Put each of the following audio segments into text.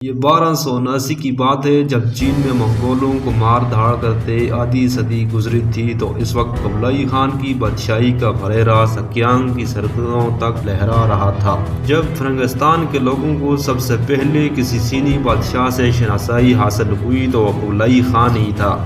یہ 1279 کی بات ہے جب چین میں منگولوں کو مار دھاڑ کرتے آدھی صدی گزری تھی، تو اس وقت قبلائی خان کی بادشاہی کا بھریرا سکیانگ کی سرحدوں تک لہرا رہا تھا۔ جب فرنگستان کے لوگوں کو سب سے پہلے کسی چینی بادشاہ سے شناسائی حاصل ہوئی تو وہ قبلائی خان ہی تھا۔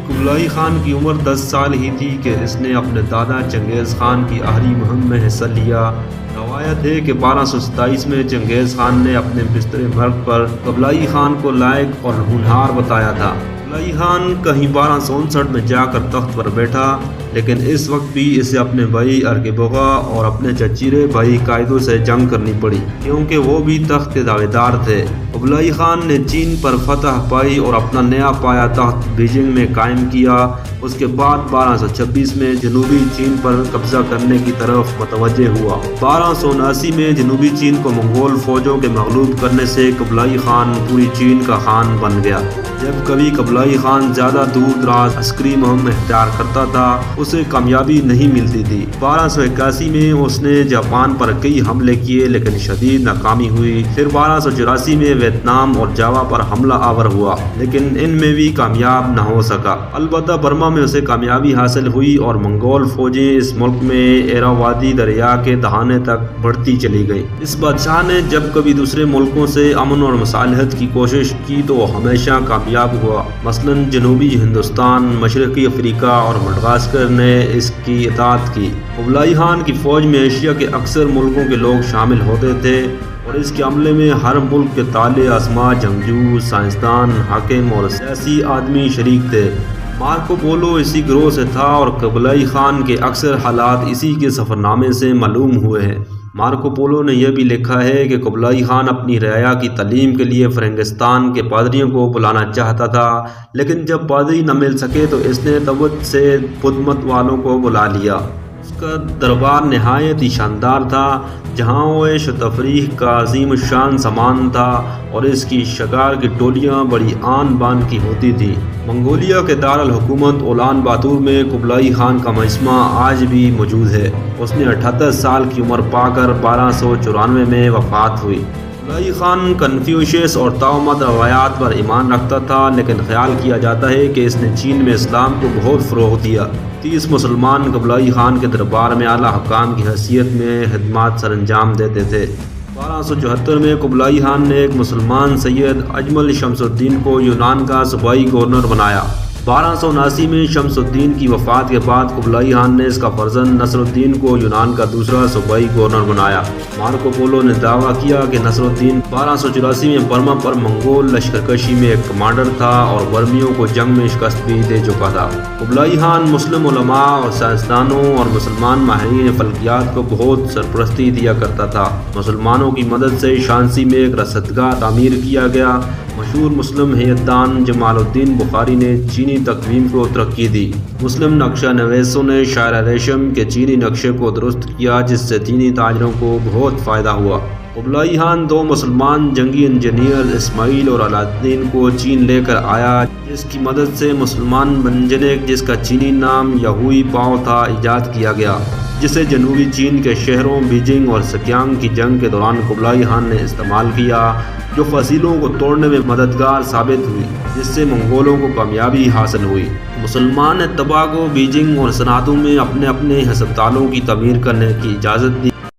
قبلائی خان کی عمر 10 سال ہی تھی کہ اس نے اپنے دادا چنگیز خان کی آخری مہم میں حصہ لیا۔ روایت ہے کہ 1227 میں چنگیز خان نے اپنے بستر مرگ پر قبلائی خان کو لائق اور ہونہار بتایا تھا۔ قبلائی خان کہیں 1259 میں جا کر تخت پر بیٹھا، لیکن اس وقت بھی اسے اپنے بھائی ارغبغا اور اپنے چچیرے بھائی قائدوں سے جنگ کرنی پڑی، کیونکہ وہ بھی تخت کے دعویدار تھے۔ قبلائی خان نے چین پر فتح پائی اور اپنا نیا پایا تخت بیجنگ میں قائم کیا۔ اس کے بعد 1226 میں جنوبی چین پر قبضہ کرنے کی طرف متوجہ ہوا۔ 1279 میں جنوبی چین کو منگول فوجوں کے مغلوب کرنے سے قبلائی خان پوری چین کا خان بن گیا۔ جب کبھی قبلائی خان زیادہ دور دراز عسکری مہم اختیار کرتا تھا، اسے کامیابی نہیں ملتی تھی۔ 1281 میں اس نے جاپان پر کئی حملے کیے، لیکن شدید ناکامی ہوئی۔ پھر 1284 میں ویتنام اور جاوا پر حملہ آور ہوا، لیکن ان میں بھی کامیاب نہ ہو سکا۔ البتہ برما میں اسے کامیابی حاصل ہوئی اور منگول فوجیں اس ملک میں ایراوادی دریا کے دہانے تک بڑھتی چلی گئیں۔ اس بادشاہ نے جب کبھی دوسرے ملکوں سے امن اور مصالحت کی کوشش کی تو وہ ہمیشہ کامیاب ہوا۔ مثلاً جنوبی ہندوستان، مشرقی افریقہ اور مڈغاسکر نے اس کی اطاعت کی۔ قبلائی خان کی فوج میں ایشیا کے اکثر ملکوں کے لوگ شامل ہوتے تھے، اور اس کے عملے میں ہر ملک کے تالے اسما، جنگجو، سائنسدان، حاکم اور سیاسی آدمی شریک تھے۔ مارکو پولو اسی گروہ سے تھا اور قبلائی خان کے اکثر حالات اسی کے سفرنامے سے معلوم ہوئے ہیں۔ مارکو پولو نے یہ بھی لکھا ہے کہ قبلائی خان اپنی رعایا کی تعلیم کے لیے فرنگستان کے پادریوں کو بلانا چاہتا تھا، لیکن جب پادری نہ مل سکے تو اس نے تبت سے بدھ مت والوں کو بلا لیا۔ اس کا دربار نہایت ہی شاندار تھا، جہاں وہ عیش و تفریح کا عظیم الشان سامان تھا، اور اس کی شکار کی ٹولیاں بڑی آن بان کی ہوتی تھیں۔ منگولیا کے دارالحکومت اولان باتور میں قبلائی خان کا مجسمہ آج بھی موجود ہے۔ اس نے 78 سال کی عمر پا کر 1294 میں وفات ہوئی۔ قبلائی خان کنفیوشیس اور تاؤمت روایات پر ایمان رکھتا تھا، لیکن خیال کیا جاتا ہے کہ اس نے چین میں اسلام کو بہت فروغ دیا۔ 30 مسلمان قبلائی خان کے دربار میں اعلیٰ حکام کی حیثیت میں خدمات سر انجام دیتے تھے۔ 1274 میں قبلائی خان نے ایک مسلمان سید اجمل شمس الدین کو یونان کا صوبائی گورنر بنایا۔ 1279 میں شمس الدین کی وفات کے بعد قبلائی خان نے اس کا فرزند نصر الدین کو یونان کا دوسرا صوبائی گورنر بنایا۔ مارکو پولو نے دعویٰ کیا کہ نصر الدین 1284 میں برما پر منگول لشکرکشی میں ایک کمانڈر تھا اور برمیوں کو جنگ میں شکست بھی دے چکا تھا۔ قبلائی خان مسلم علماء اور سائنسدانوں اور مسلمان ماہرین فلکیات کو بہت سرپرستی دیا کرتا تھا۔ مسلمانوں کی مدد سے شانسی میں ایک رصدگاہ تعمیر کیا گیا۔ مشہور مسلم ہیئت دان جمال الدین بخاری نے چینی تقویم کو ترقی دی۔ مسلم نقشہ نویسوں نے شاعر ریشم کے چینی نقشے کو درست کیا، جس سے چینی تاجروں کو بہت فائدہ ہوا۔ قبلائی خان 2 مسلمان جنگی انجینئر اسماعیل اور علاءالدین کو چین لے کر آیا، جس کی مدد سے مسلمان منجنیق، جس کا چینی نام یاہوئی پاؤ تھا، ایجاد کیا گیا، جسے جنوبی چین کے شہروں بیجنگ اور سکیانگ کی جنگ کے دوران قبلائی خان نے استعمال کیا، جو فصیلوں کو توڑنے میں مددگار ثابت ہوئی، جس سے منگولوں کو کامیابی حاصل ہوئی۔ مسلمان اتباع کو بیجنگ اور صنعتوں میں اپنے اپنے ہسپتالوں کی تعمیر کرنے کی اجازت دی۔